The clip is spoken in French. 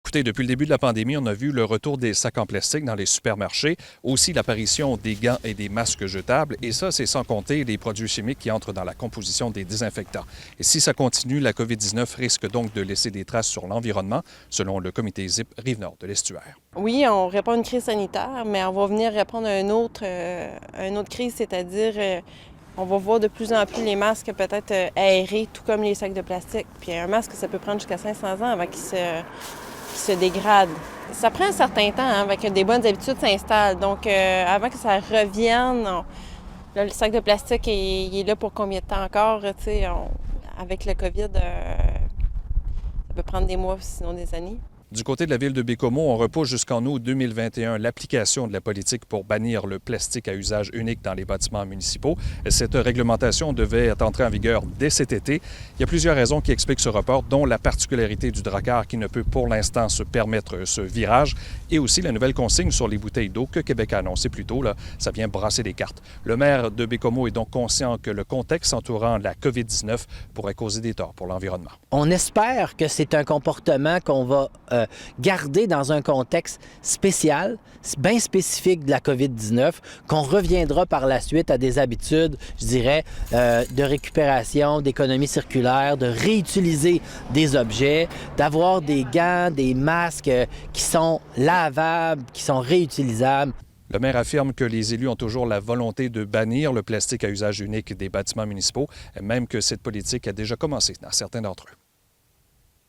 Écoutez, depuis le début de la pandémie, on a vu le retour des sacs en plastique dans les supermarchés, aussi l'apparition des gants et des masques jetables, et ça, c'est sans compter les produits chimiques qui entrent dans la composition des désinfectants. Et si ça continue, la COVID-19 risque donc de laisser des traces sur l'environnement, selon le comité ZIP Rive-Nord de l'Estuaire. Oui, on répond à une crise sanitaire, mais on va venir répondre à une autre crise, c'est-à-dire on va voir de plus en plus les masques peut-être aérés, tout comme les sacs de plastique. Puis un masque, ça peut prendre jusqu'à 500 ans avant qu'il se dégrade. Ça prend un certain temps avant que des bonnes habitudes s'installent. Donc, avant que ça revienne, là, le sac de plastique, il est là pour combien de temps encore? Avec le COVID, ça peut prendre des mois, sinon des années. Du côté de la ville de Bécomo, on repousse jusqu'en août 2021 l'application de la politique pour bannir le plastique à usage unique dans les bâtiments municipaux. Cette réglementation devait entrer en vigueur dès cet été. Il y a plusieurs raisons qui expliquent ce report, dont la particularité du Drakkar qui ne peut pour l'instant se permettre ce virage et aussi la nouvelle consigne sur les bouteilles d'eau que Québec a annoncé plus tôt. Là, ça vient brasser les cartes. Le maire de Bécomo est donc conscient que le contexte entourant la COVID-19 pourrait causer des torts pour l'environnement. On espère que c'est un comportement qu'on va garder dans un contexte spécial, bien spécifique de la COVID-19, qu'on reviendra par la suite à des habitudes, je dirais, de récupération, d'économie circulaire, de réutiliser des objets, d'avoir des gants, des masques qui sont lavables, qui sont réutilisables. Le maire affirme que les élus ont toujours la volonté de bannir le plastique à usage unique des bâtiments municipaux, même que cette politique a déjà commencé dans certains d'entre eux.